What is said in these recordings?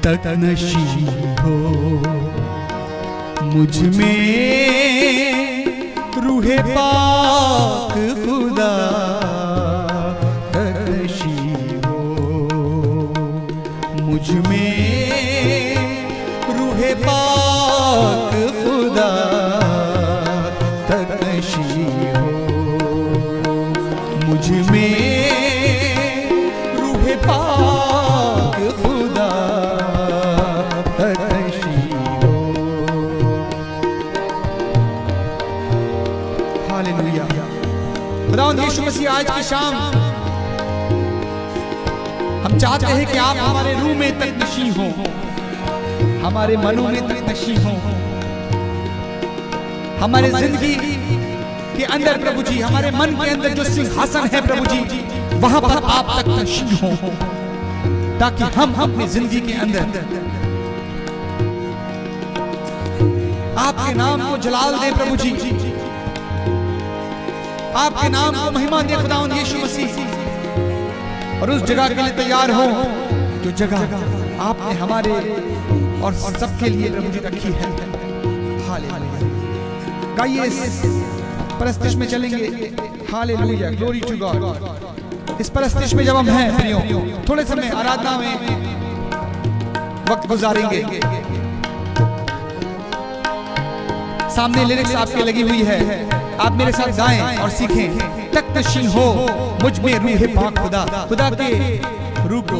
तकनशी हो मुझ में रूहे पाक खुदा, तकनशी हो मुझ में रूहे पाक खुदा, तकनशी हो मुझ में रूहे पाक खुदा, तकनशी हो। हालेलुया। खुदावंद यीशु मसीह, आज की शाम हम चाहते हैं कि आप हमारे रूह में तकनशी हो, हमारे मनों में तकनशी हो, हमारे जिंदगी के अंदर प्रभु जी, हमारे मन के अंदर जो सिंहासन है प्रभु जी, वहां पर आप तकनशी हो, ताकि हम अपनी जिंदगी के अंदर आपके नाम को जलाल दें प्रभु जी, आपके नाम को महिमा दे खुदावंद यीशु मसीह, और उस जगह के लिए तैयार हो जो जगह आपने हमारे और सबके लिए प्रभु जी रखी है। हालेलुया। गाइए, इस परस्तिश में चलेंगे। Hallelujah, glory to God. इस परस्तिश में जब हम हैं प्रियो, थोड़े समय आराधना में वक्त गुजारेंगे। सामने लिरिक्स आपके लगी हुई है, आप मेरे साथ गाएं और सीखें। तकनशी हो मुझ में रूह पाक खुदा, खुदा के रूह को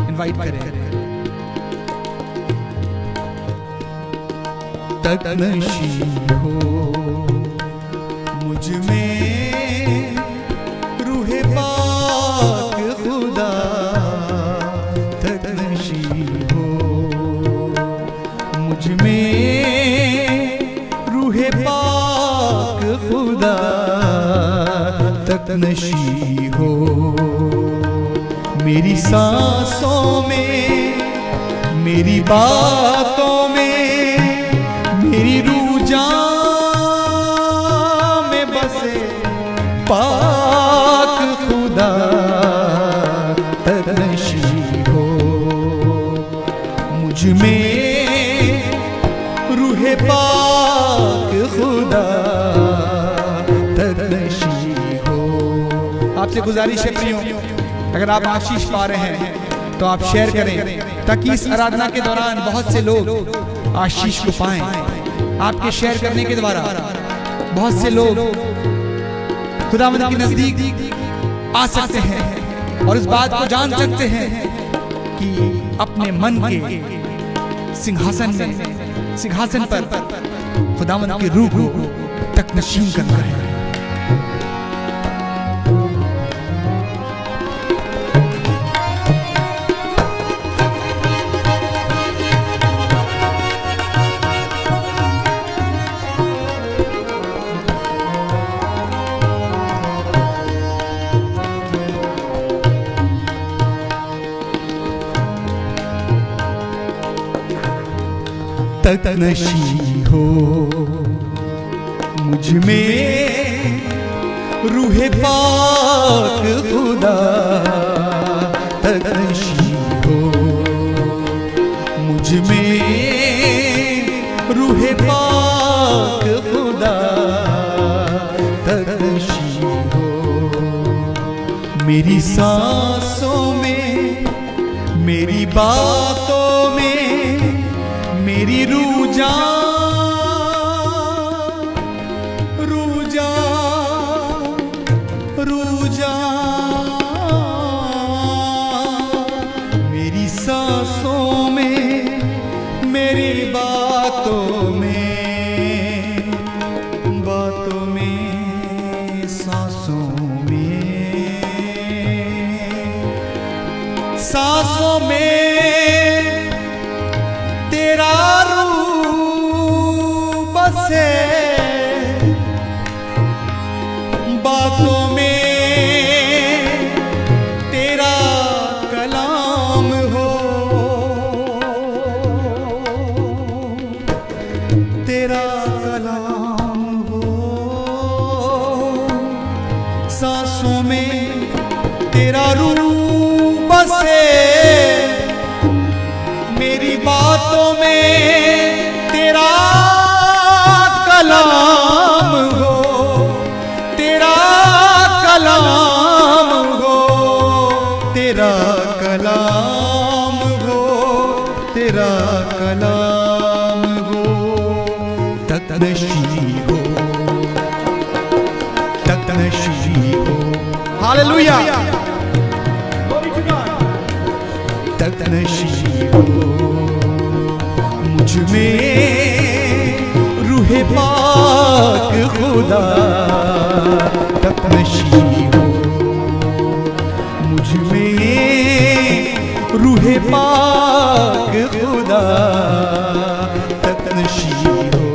इनवाइट करें। तकनशी हो मुझ में रूह पाक खुदा, तकनशी हो मुझ में रूह पाक खुदा, तकनशी हो मेरी सांसों में, मेरी बातों में, मेरी रूह जान में बसे पाक खुदा, तकनशी हो मुझ में रूह पाक खुदा, तकनशी हो। आपसे गुजारिश है प्रियो, अगर आप आशीष पा रहे हैं तो आप शेयर करें, ताकि इस आराधना के दौरान बहुत से लोग आशीष को पाएं। आपके शेयर करने के द्वारा बहुत से लोग खुदावंद के नजदीक आ सकते हैं और इस बात को जान सकते हैं कि अपने मन के सिंहासन पर खुदावंद की रूह को तकनशी करना है। तकनशी हो मुझ में रूह पाक खुदा, तकनशी हो मुझ में रूह पाक खुदा, तकनशी हो मेरी सांसों में, मेरी बातों में, मेरी रूह मेरी सांसों में, मेरी बातों में, सांसों में तेरा रूह बातों में तेरा कलाम हो, तेरा कलाम हो, तेरा कलाम हो, तेरा कलाम हो, ततनशी हो, ततनशी हो। हालेलुया। ततनशी हो मुझ में रूहे पाक खुदा, ततनशी हो मुझ में रूहे पाक खुदा, ततनशी हो।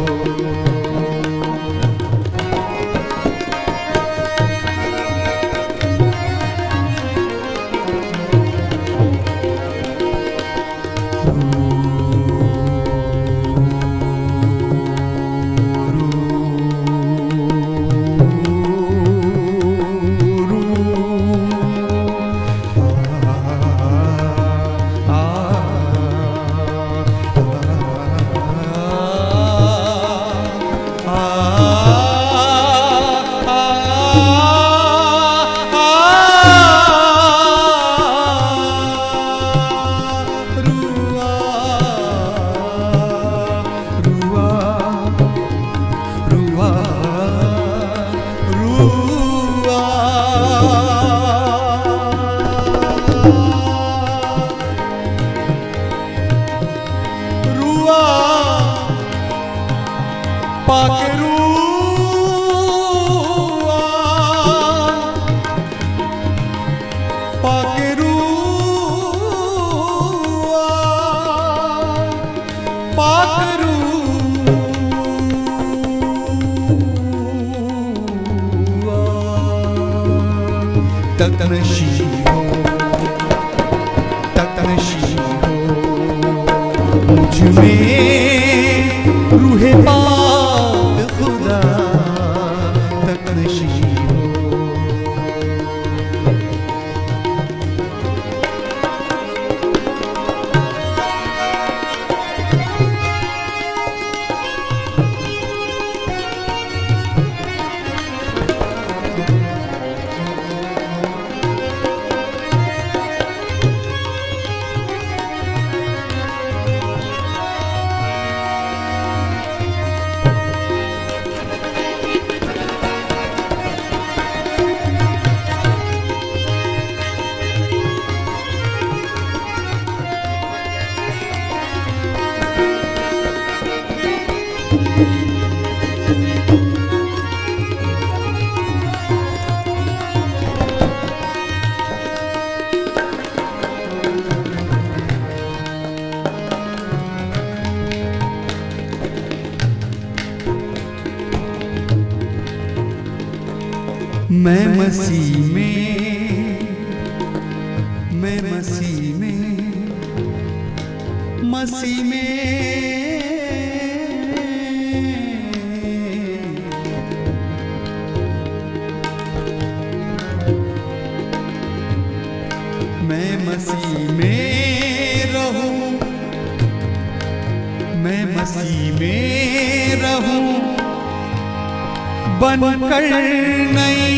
ततनशी हो, ततनशी हो मुझ में रूहे पाक खुदा, ततनशी हो। मैं मसीह में, मैं मसीह में, मसीह में, मैं मसीह में रहूं, मैं मसीह में रहूं, बनकर नई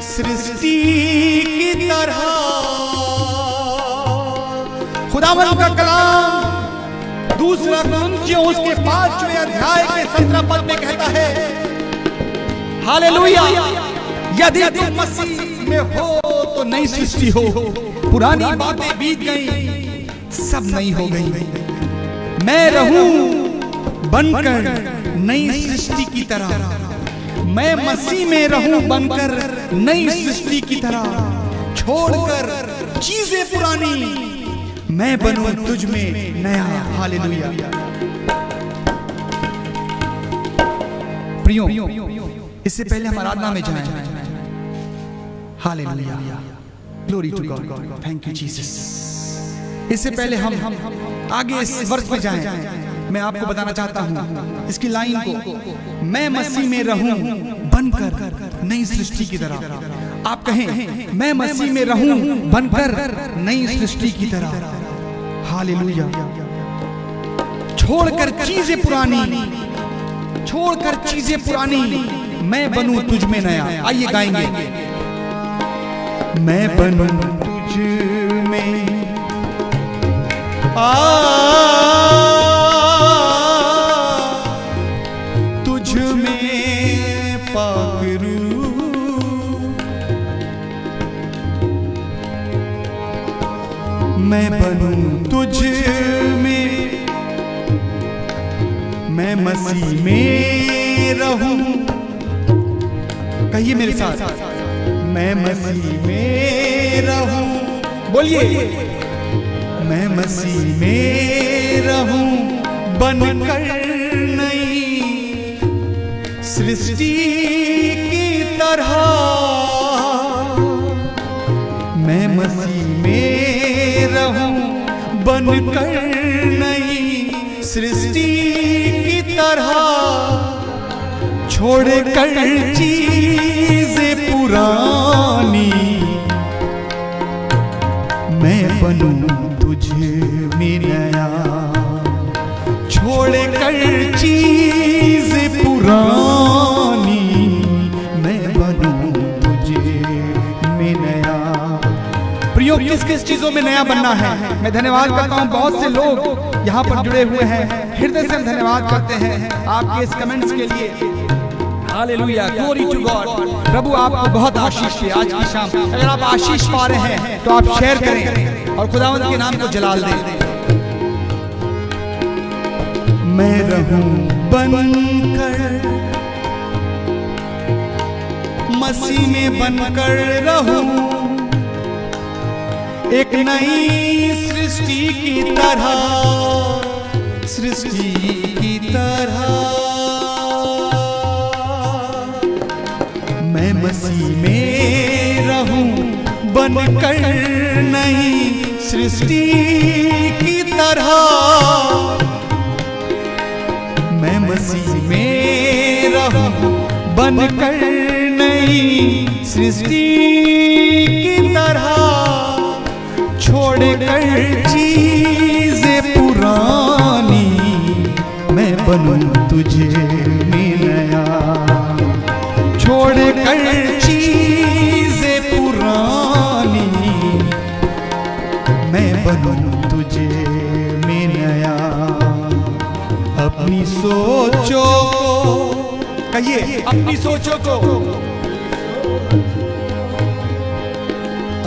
सृष्टि की तरह। खुदावंद का कलाम दूसरा कुरिन्थियों उसके 5वें अध्याय के 17 पद में कहता है, हालेलुया, यदि तुम मसीह में हो तो नई सृष्टि हो, पुरानी बातें बीत गई, सब नई हो गई। मैं रहूं बनकर नई सृष्टि की तरह, मैं मसीह में रहूं बनकर नई सृष्टि की तरह, छोड़कर चीजें पुरानी, मैं बनूं तुझ में नया। हालेलुया। प्रियो, इससे पहले हम आराधना में जाएं। Hallelujah, glory to God, thank you Jesus. इससे पहले हम आगे इस वर्ष में जाएं, मैं आपको बताना चाहता हूं इसकी लाइन को, मैं मसीह में रहूं बनकर नई सृष्टि की तरह। आप कहें, मैं मसीह में रहूं बनकर नई सृष्टि की तरह। हालेलुया। छोड़कर चीजें पुरानी, छोड़कर चीजें पुरानी, मैं बनूं तुझ में नया। आइए गाएंगे। मैं बनूं तुझ में तुझ में पाक रूह, मैं बनूं तुझ में, मैं मसीह में रहूं। कहिए मेरे साथ, मैं मसीह में रहूं। बोलिए, मैं मसीह में रहूं, बनकर नई सृष्टि की तरह। मैं मसीह में रहूं, बनकर नई सृष्टि की तरह। छोड़कर चीजें पुरानी, मैं बनूं तुझ में नया। छोड़कर चीजें पुरानी, मैं बनूं तुझ में नया। प्रियो, किस किस चीजों में नया बनना है? मैं धन्यवाद करता हूँ, बहुत से लोग यहाँ पर जुड़े हुए हैं। हृदय से हम धन्यवाद करते हैं आपके इस कमेंट्स के लिए। Hallelujah, glory to God. प्रभु आपको बहुत आशीष दे आज की शाम। अगर आप आशीष पा रहे हैं तो आप शेयर करें और खुदावंद के नाम को जलाल दें। मैं रहूं बनकर, मसीह में बनकर रहूं, एक नई सृष्टि की तरह, सृष्टि की तरह। मैं मसीह में रहूं, बनकर नई सृष्टि की तरह। मैं मसीह में रहूं, बनकर नई सृष्टि की तरह। छोड़कर चीजें पुरानी, मैं बनूं तुझे में नया। छोड़कर चीजें पुरानी, मैं बनूं तुझे में नया। अपनी सोचों को, कहिए अपनी सोचों को,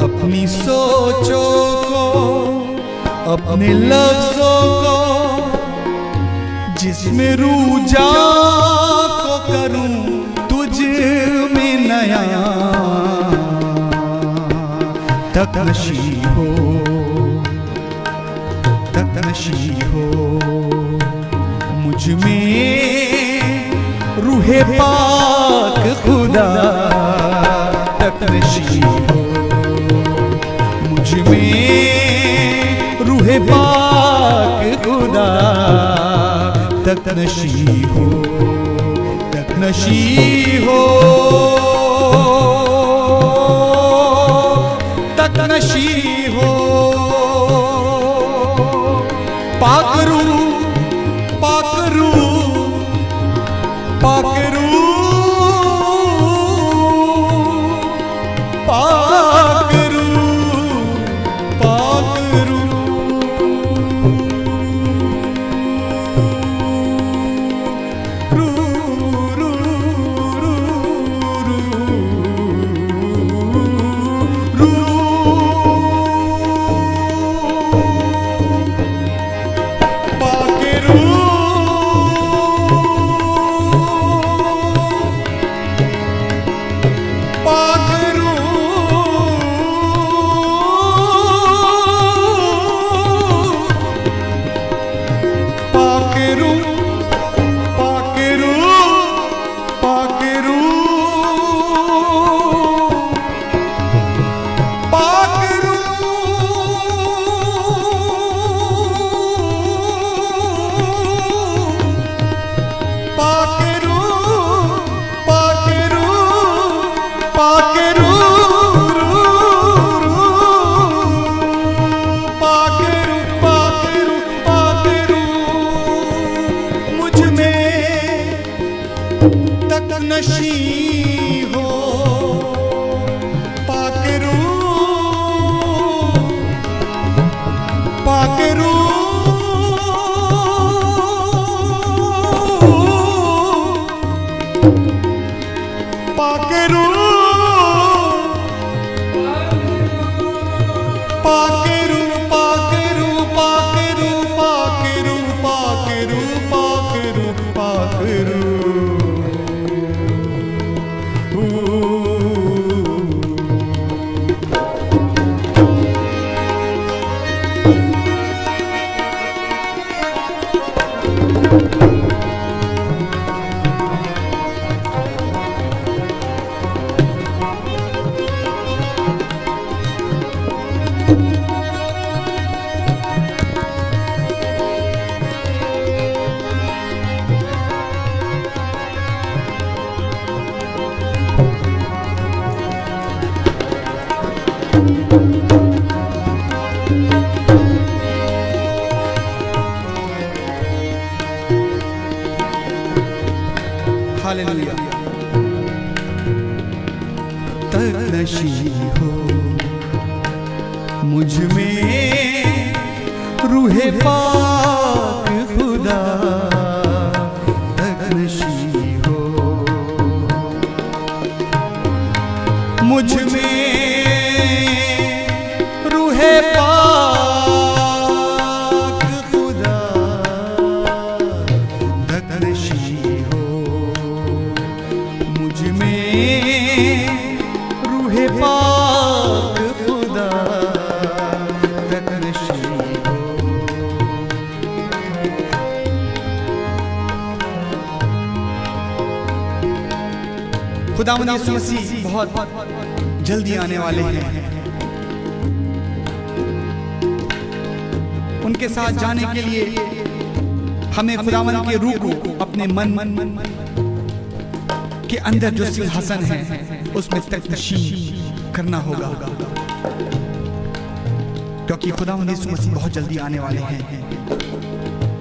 अपनी सोचों को, अपने लफ्जों को, जिसमें रूजा को करूं तुझ में नया। तकनशी हो, तकनशी हो मुझ में रूहे पाक खुदा। तकनशी हो मुझ में रूहे पाक खुदा। तकनशी हो, तकनशी हो, तकनशी हो। पाकरू, पाकरू, पाकरू, पाकरू, पाकरू। नशी हो पाकरू पाकरू पाकरू पाकरू पाकरू पाकरू पाकरू पाकरू पाकरू पाकरू हालेलुया। तक नशी हो मुझ में रूहे पाक खुदा, तक नशी हो मुझ में रूहे पाक खुदा, तक नशी हो मुझ में रूहे पाक खुदा, तक नशी हो। खुदावंद यीशु मसीह बहुत जल्दी आने वाले हैं। उनके साथ जाने के लिए हमें खुदावंद के रूह को अपने मन के अंदर जो सिंहासन है उसमें तकनशीन करना होगा, क्योंकि खुदावंद यीशु मसीह बहुत जल्दी आने वाले हैं।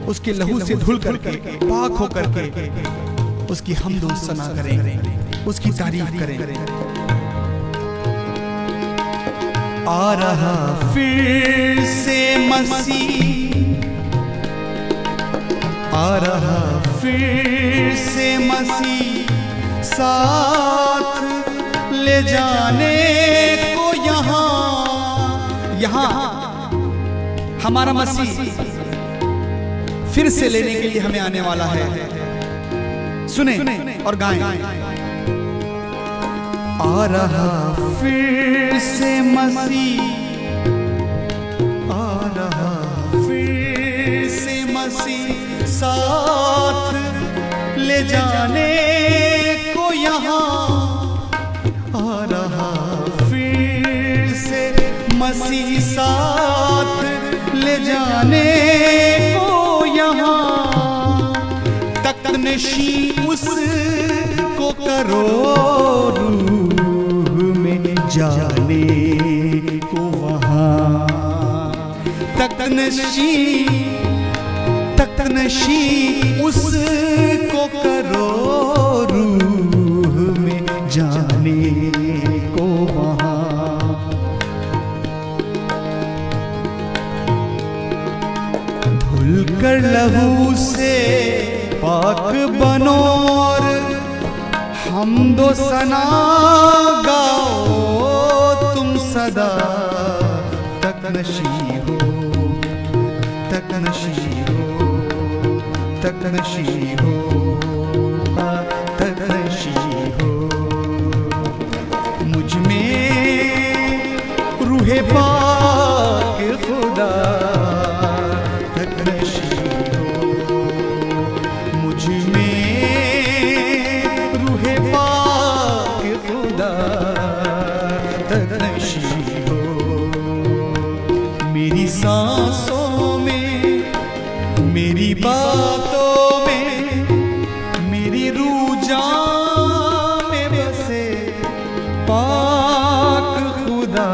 उसके लहू से धुल करके पाक होकर के उसकी हमद व सना करें, उसकी तारीफ करें। आ रहा फिर से मसीह, आ रहा फिर से मसीह, साथ ले जाने को यहाँ यहाँ हमारा मसीह फिर से लेने के लिए हमें आने वाला है। सुने और गाएं। आ रहा फिर से मसीह, आ रहा फिर से मसीह, साथ ले जाने को यहाँ। आ रहा फिर से मसीह, साथ ले जाने को यहाँ। तकनशी उसको करो रूह में जाने को वहाँ। तकनशी तकनशी उसको करो रूह में जाने को वहाँ। धुल कर लहू से पाक बनो और हमदो सना गाओ तुम सदा। तकनशी हो, तकनशी हो, तकनशी हो, तकनशी हो मुझ में रूहे पाक खुदा। तकनशी हो मुझ में रूहे पाक खुदा। तकनशी हो मेरी सांसों में, मेरी बातों में, मेरी रूह जान में बसे पाक खुदा।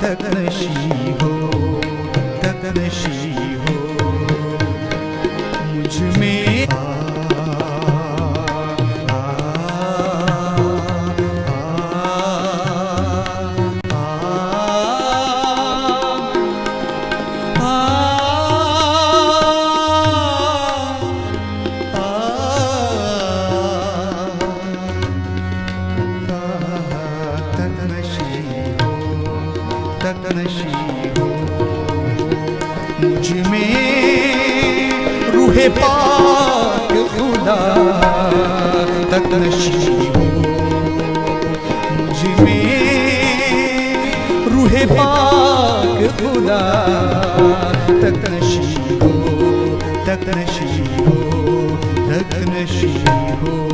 तकनशी हो, तकनशी हो मुझ में। आ तकनशी हो, मुझ में रूहे पाक खुदा तकनशी हो, मुझ में रूहे पाक खुदा तकनशी हो, तकनशी हो, तकनशी हो।